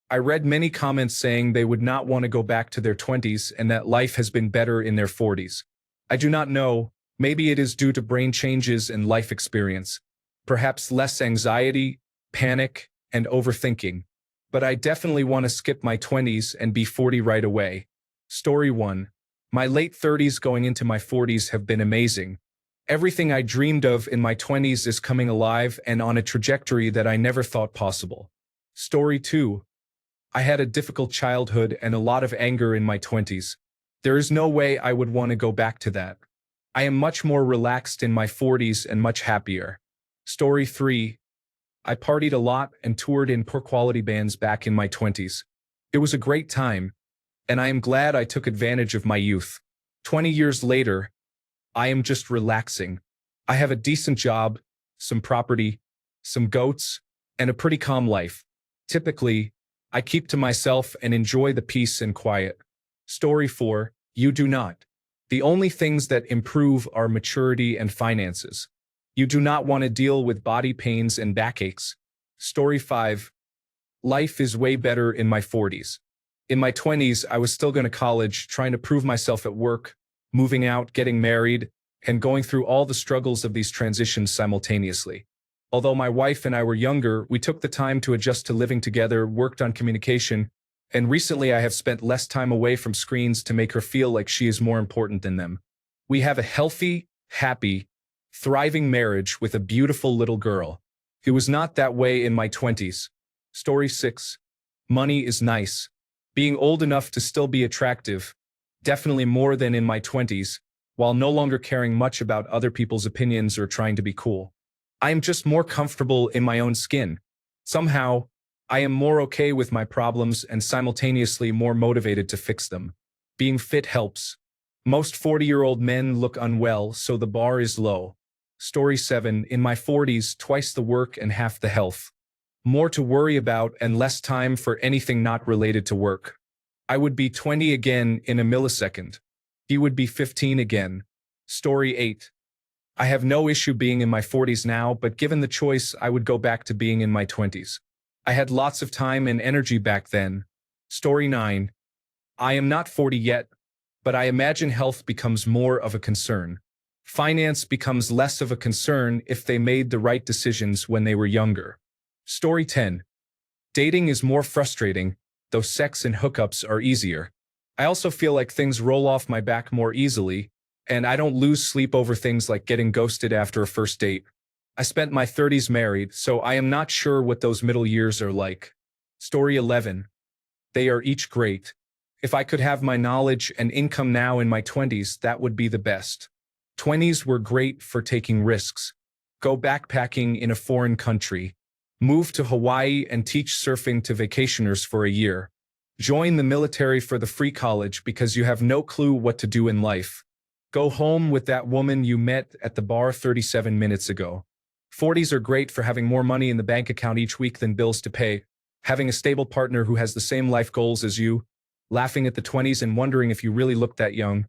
I read many comments saying they would not want to go back to their 20s and that life has been better in their 40s. I do not know, maybe it is due to brain changes and life experience. Perhaps less anxiety, panic, and overthinking. But I definitely want to skip my 20s and be 40 right away. Story 1. My late 30s going into my 40s have been amazing. Everything I dreamed of in my 20s is coming alive and on a trajectory that I never thought possible. Story 2. I had a difficult childhood and a lot of anger in my 20s. There is no way I would want to go back to that. I am much more relaxed in my 40s and much happier. Story 3. I partied a lot and toured in poor quality bands back in my 20s. It was a great time, and I am glad I took advantage of my youth. 20 years later, I am just relaxing. I have a decent job, some property, some goats, and a pretty calm life. Typically, I keep to myself and enjoy the peace and quiet. Story 4. You do not. The only things that improve are maturity and finances. You do not want to deal with body pains and backaches. Story 5. Life is way better in my 40s. In my 20s, I was still going to college, trying to prove myself at work, moving out, getting married, and going through all the struggles of these transitions simultaneously. Although my wife and I were younger, we took the time to adjust to living together, worked on communication, and recently I have spent less time away from screens to make her feel like she is more important than them. We have a healthy, happy, thriving marriage with a beautiful little girl. It was not that way in my 20s. Story 6. Money is nice. Being old enough to still be attractive, definitely more than in my 20s, while no longer caring much about other people's opinions or trying to be cool. I am just more comfortable in my own skin. Somehow, I am more okay with my problems and simultaneously more motivated to fix them. Being fit helps. Most 40-year-old men look unwell, so the bar is low. Story 7. In my 40s, twice the work and half the health. More to worry about and less time for anything not related to work. I would be 20 again in a millisecond. He would be 15 again. Story 8. I have no issue being in my 40s now, but given the choice, I would go back to being in my 20s. I had lots of time and energy back then. Story 9. I am not 40 yet, but I imagine health becomes more of a concern. Finance becomes less of a concern if they made the right decisions when they were younger. Story 10. Dating is more frustrating, though sex and hookups are easier. I also feel like things roll off my back more easily, and I don't lose sleep over things like getting ghosted after a first date. I spent my 30s married, so I am not sure what those middle years are like. Story 11. They are each great. If I could have my knowledge and income now in my 20s, that would be the best. 20s were great for taking risks. Go backpacking in a foreign country. Move to Hawaii and teach surfing to vacationers for a year. Join the military for the free college because you have no clue what to do in life. Go home with that woman you met at the bar 37 minutes ago. 40s are great for having more money in the bank account each week than bills to pay, having a stable partner who has the same life goals as you, laughing at the 20s and wondering if you really look that young,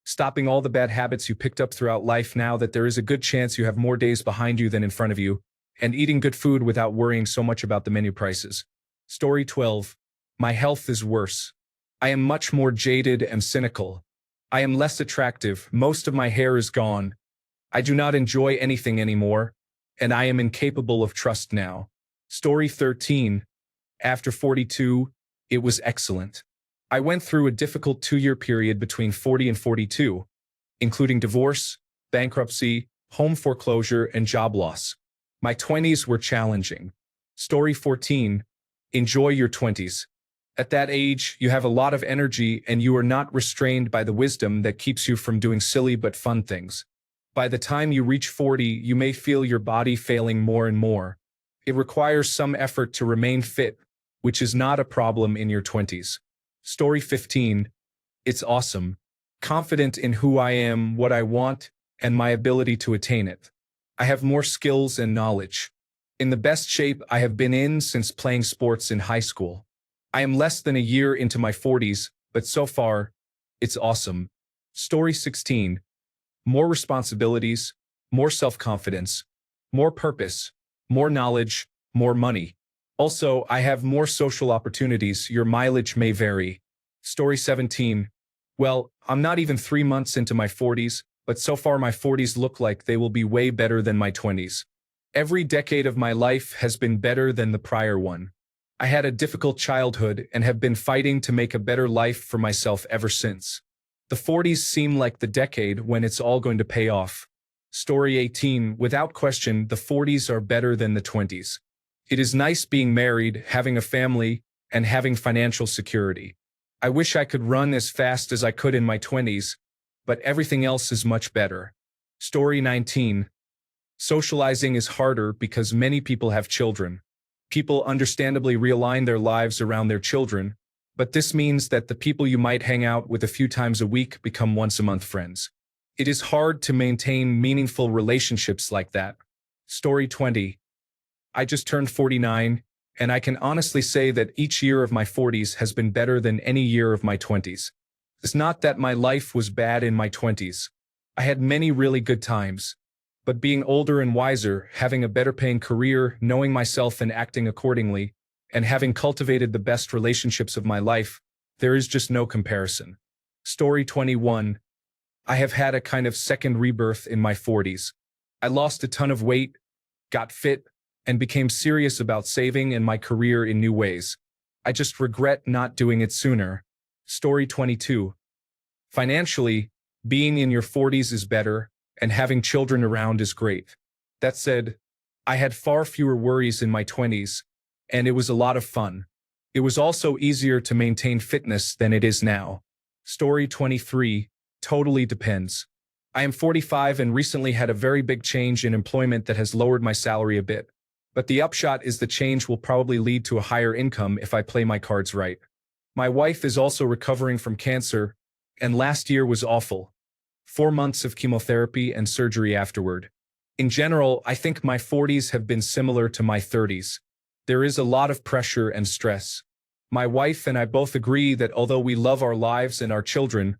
stopping all the bad habits you picked up throughout life now that there is a good chance you have more days behind you than in front of you, and eating good food without worrying so much about the menu prices. Story 12. My health is worse. I am much more jaded and cynical. I am less attractive, most of my hair is gone. I do not enjoy anything anymore, and I am incapable of trust now. Story 13. After 42, it was excellent. I went through a difficult 2-year period between 40 and 42, including divorce, bankruptcy, home foreclosure, and job loss. My 20s were challenging. Story 14. Enjoy your 20s. At that age, you have a lot of energy and you are not restrained by the wisdom that keeps you from doing silly but fun things. By the time you reach 40, you may feel your body failing more and more. It requires some effort to remain fit, which is not a problem in your 20s. Story 15. It's awesome. Confident in who I am, what I want, and my ability to attain it. I have more skills and knowledge. In the best shape I have been in since playing sports in high school. I am less than a year into my 40s, but so far, it's awesome. Story 16. More responsibilities, more self-confidence, more purpose, more knowledge, more money. Also, I have more social opportunities. Your mileage may vary. Story 17. Well, I'm not even 3 months into my 40s, but so far my 40s look like they will be way better than my 20s. Every decade of my life has been better than the prior one. I had a difficult childhood and have been fighting to make a better life for myself ever since. The 40s seem like the decade when it's all going to pay off. Story 18. Without question, the 40s are better than the 20s. It is nice being married, having a family, and having financial security. I wish I could run as fast as I could in my 20s, but everything else is much better. Story 19. Socializing is harder because many people have children. People understandably realign their lives around their children, but this means that the people you might hang out with a few times a week become once-a-month friends. It is hard to maintain meaningful relationships like that. Story 20. I just turned 49, and I can honestly say that each year of my 40s has been better than any year of my 20s. It's not that my life was bad in my 20s. I had many really good times. But being older and wiser, having a better paying career, knowing myself and acting accordingly, and having cultivated the best relationships of my life, there is just no comparison. Story 21. I have had a kind of second rebirth in my 40s. I lost a ton of weight, got fit, and became serious about saving and my career in new ways. I just regret not doing it sooner. Story 22. Financially, being in your 40s is better, and having children around is great. That said, I had far fewer worries in my 20s, and it was a lot of fun. It was also easier to maintain fitness than it is now. Story 23. Totally depends. I am 45 and recently had a very big change in employment that has lowered my salary a bit. But the upshot is the change will probably lead to a higher income if I play my cards right. My wife is also recovering from cancer, and last year was awful. 4 months of chemotherapy and surgery afterward. In general, I think my 40s have been similar to my 30s. There is a lot of pressure and stress. My wife and I both agree that although we love our lives and our children,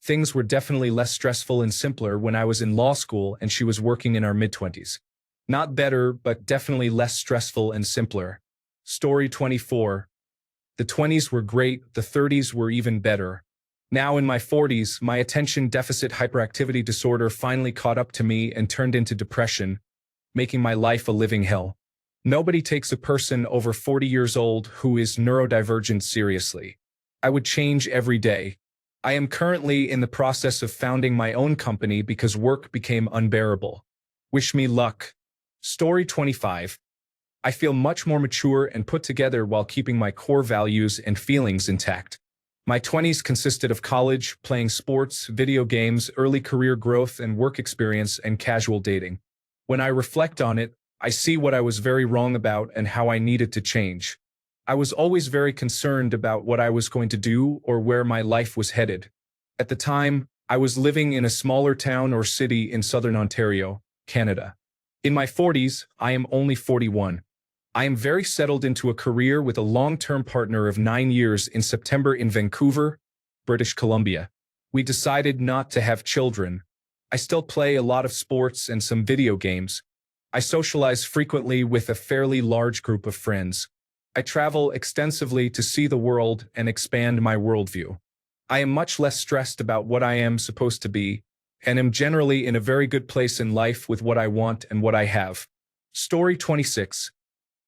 things were definitely less stressful and simpler when I was in law school and she was working in our mid-20s. Not better, but definitely less stressful and simpler. Story 24. The 20s were great, the 30s were even better. Now in my 40s, my attention deficit hyperactivity disorder finally caught up to me and turned into depression, making my life a living hell. Nobody takes a person over 40 years old who is neurodivergent seriously. I would change every day. I am currently in the process of founding my own company because work became unbearable. Wish me luck. Story 25. I feel much more mature and put together while keeping my core values and feelings intact. My 20s consisted of college, playing sports, video games, early career growth and work experience, and casual dating. When I reflect on it, I see what I was very wrong about and how I needed to change. I was always very concerned about what I was going to do or where my life was headed. At the time, I was living in a smaller town or city in southern Ontario, Canada. In my 40s, I am only 41. I am very settled into a career with a long-term partner of 9 years in September in Vancouver, British Columbia. We decided not to have children. I still play a lot of sports and some video games. I socialize frequently with a fairly large group of friends. I travel extensively to see the world and expand my worldview. I am much less stressed about what I am supposed to be, and am generally in a very good place in life with what I want and what I have. Story 26.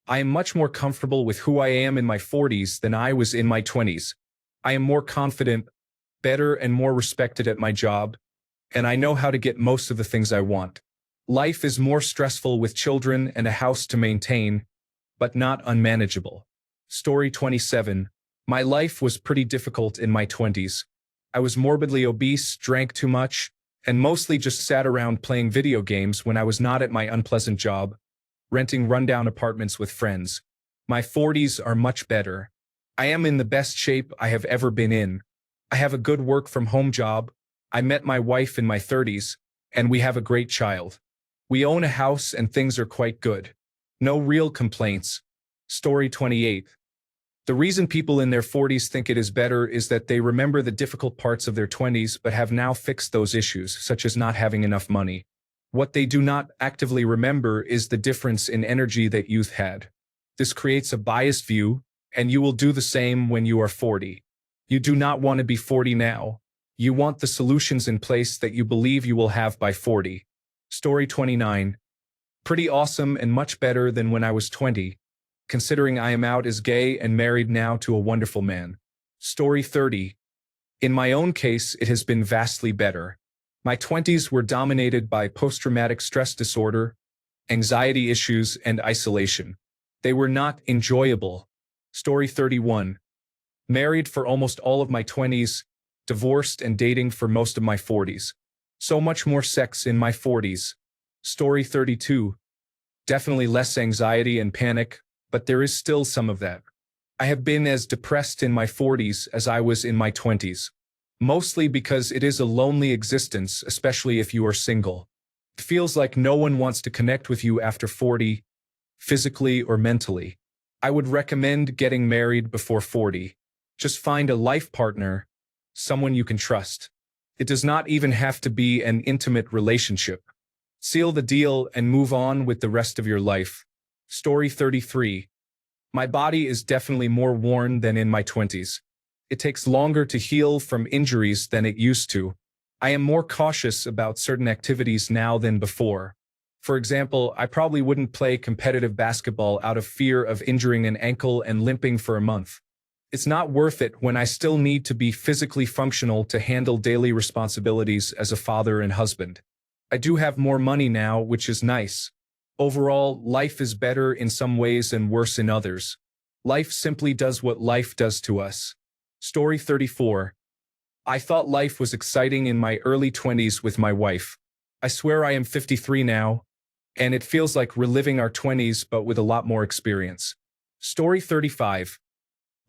I am much more comfortable with who I am in my 40s than I was in my 20s. I am more confident, better and more respected at my job, and I know how to get most of the things I want. Life is more stressful with children and a house to maintain, but not unmanageable. Story 27. My life was pretty difficult in my 20s. I was morbidly obese, drank too much, and mostly just sat around playing video games when I was not at my unpleasant job, renting rundown apartments with friends. My 40s are much better. I am in the best shape I have ever been in. I have a good work-from-home job. I met my wife in my 30s, and we have a great child. We own a house and things are quite good. No real complaints. Story 28. The reason people in their 40s think it is better is that they remember the difficult parts of their 20s but have now fixed those issues, such as not having enough money. What they do not actively remember is the difference in energy that youth had. This creates a biased view, and you will do the same when you are 40. You do not want to be 40 now. You want the solutions in place that you believe you will have by 40. Story 29. Pretty awesome and much better than when I was 20, considering I am out as gay and married now to a wonderful man. Story 30. In my own case, it has been vastly better. My 20s were dominated by post-traumatic stress disorder, anxiety issues, and isolation. They were not enjoyable. Story 31. Married for almost all of my 20s, divorced and dating for most of my 40s. So much more sex in my 40s. Story 32. Definitely less anxiety and panic, but there is still some of that. I have been as depressed in my 40s as I was in my 20s. Mostly because it is a lonely existence, especially if you are single. It feels like no one wants to connect with you after 40, physically or mentally. I would recommend getting married before 40. Just find a life partner, someone you can trust. It does not even have to be an intimate relationship. Seal the deal and move on with the rest of your life. Story 33. My body is definitely more worn than in my 20s. It takes longer to heal from injuries than it used to. I am more cautious about certain activities now than before. For example, I probably wouldn't play competitive basketball out of fear of injuring an ankle and limping for a month. It's not worth it when I still need to be physically functional to handle daily responsibilities as a father and husband. I do have more money now, which is nice. Overall, life is better in some ways and worse in others. Life simply does what life does to us. Story 34. I thought life was exciting in my early 20s with my wife. I swear I am 53 now, and it feels like reliving our 20s but with a lot more experience. Story 35.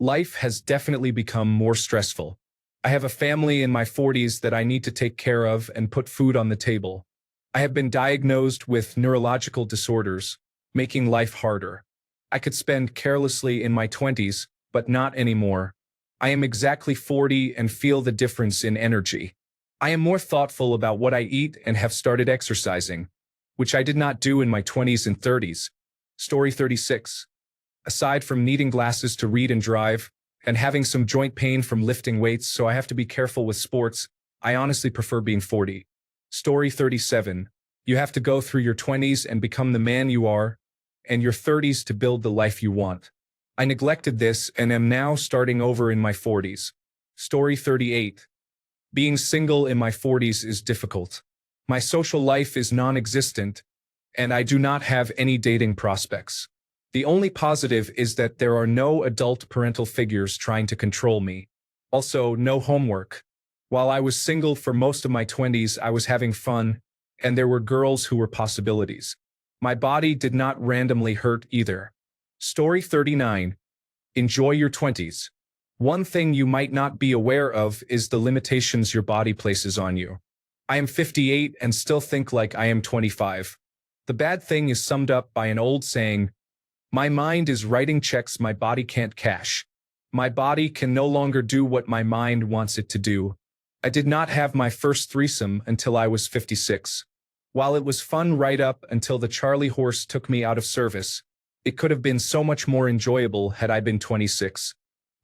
Life has definitely become more stressful. I have a family in my 40s that I need to take care of and put food on the table. I have been diagnosed with neurological disorders, making life harder. I could spend carelessly in my 20s, but not anymore. I am exactly 40 and feel the difference in energy. I am more thoughtful about what I eat and have started exercising, which I did not do in my 20s and 30s. Story 36. Aside from needing glasses to read and drive, and having some joint pain from lifting weights, so I have to be careful with sports, I honestly prefer being 40. Story 37. You have to go through your 20s and become the man you are, and your 30s to build the life you want. I neglected this and am now starting over in my 40s. Story 38. Being single in my 40s is difficult. My social life is non-existent, and I do not have any dating prospects. The only positive is that there are no adult parental figures trying to control me. Also, no homework. While I was single for most of my 20s, I was having fun, and there were girls who were possibilities. My body did not randomly hurt either. Story 39. Enjoy your 20s. One thing you might not be aware of is the limitations your body places on you. I am 58 and still think like I am 25. The bad thing is summed up by an old saying, my mind is writing checks my body can't cash. My body can no longer do what my mind wants it to do. I did not have my first threesome until I was 56. While it was fun right up until the Charlie horse took me out of service, it could have been so much more enjoyable had I been 26.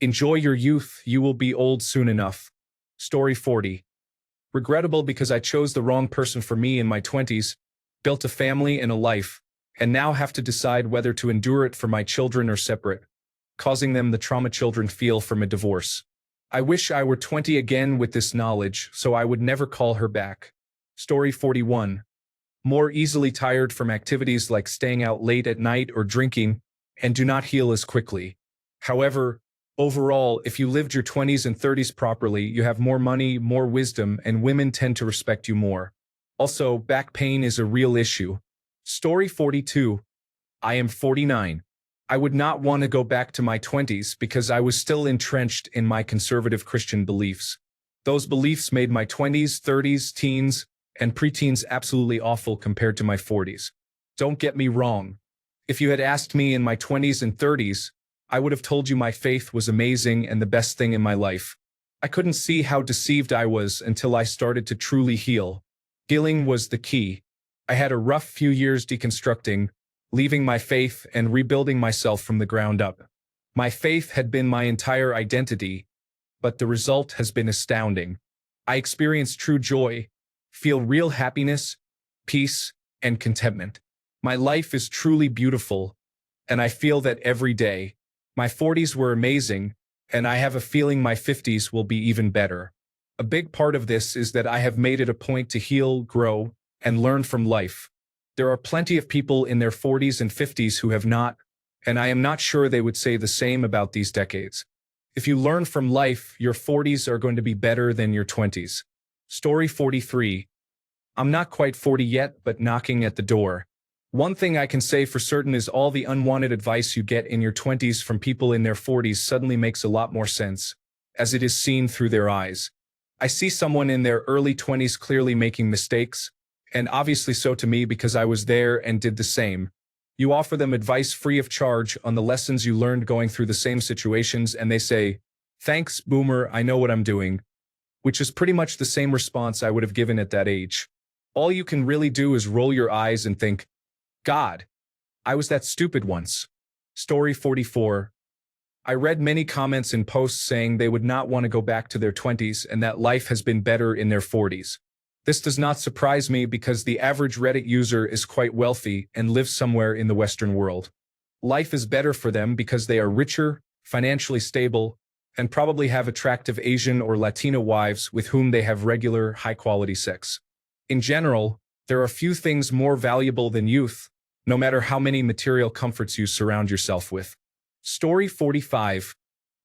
Enjoy your youth, you will be old soon enough. Story 40. Regrettable because I chose the wrong person for me in my 20s, built a family and a life, and now have to decide whether to endure it for my children or separate, causing them the trauma children feel from a divorce. I wish I were 20 again with this knowledge, so I would never call her back. Story 41. More easily tired from activities like staying out late at night or drinking, and do not heal as quickly. However, overall, if you lived your 20s and 30s properly, you have more money, more wisdom, and women tend to respect you more. Also, back pain is a real issue. Story 42. I am 49. I would not want to go back to my 20s because I was still entrenched in my conservative Christian beliefs. Those beliefs made my 20s, 30s, teens, and preteens absolutely awful compared to my 40s. Don't get me wrong. If you had asked me in my 20s and 30s, I would have told you my faith was amazing and the best thing in my life. I couldn't see how deceived I was until I started to truly heal. Healing was the key. I had a rough few years deconstructing, leaving my faith and rebuilding myself from the ground up. My faith had been my entire identity, but the result has been astounding. I experience true joy, feel real happiness, peace, and contentment. My life is truly beautiful, and I feel that every day. My 40s were amazing, and I have a feeling my 50s will be even better. A big part of this is that I have made it a point to heal, grow, and learn from life. There are plenty of people in their 40s and 50s who have not, and I am not sure they would say the same about these decades. If you learn from life, your 40s are going to be better than your 20s. Story 43. I'm not quite 40 yet, but knocking at the door. One thing I can say for certain is all the unwanted advice you get in your 20s from people in their 40s suddenly makes a lot more sense, as it is seen through their eyes. I see someone in their early 20s clearly making mistakes, and obviously so to me because I was there and did the same. You offer them advice free of charge on the lessons you learned going through the same situations, and they say, "Thanks, boomer, I know what I'm doing," which is pretty much the same response I would have given at that age. All you can really do is roll your eyes and think, God, I was that stupid once. Story 44. I read many comments and posts saying they would not want to go back to their 20s and that life has been better in their 40s. This does not surprise me because the average Reddit user is quite wealthy and lives somewhere in the Western world. Life is better for them because they are richer, financially stable, and probably have attractive Asian or Latino wives with whom they have regular, high-quality sex. In general, there are few things more valuable than youth, no matter how many material comforts you surround yourself with. Story 45.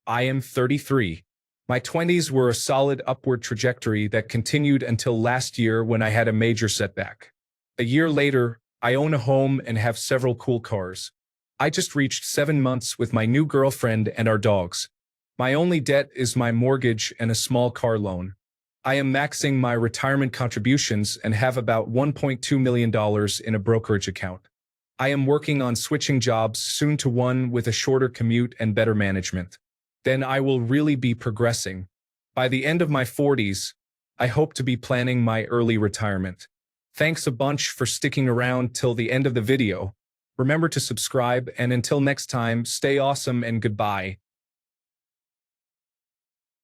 I am 33. My 20s were a solid upward trajectory that continued until last year when I had a major setback. A year later, I own a home and have several cool cars. I just reached 7 months with my new girlfriend and our dogs. My only debt is my mortgage and a small car loan. I am maxing my retirement contributions and have about $1.2 million in a brokerage account. I am working on switching jobs soon to one with a shorter commute and better management. Then I will really be progressing. By the end of my 40s, I hope to be planning my early retirement. Thanks a bunch for sticking around till the end of the video. Remember to subscribe, and until next time, stay awesome and goodbye.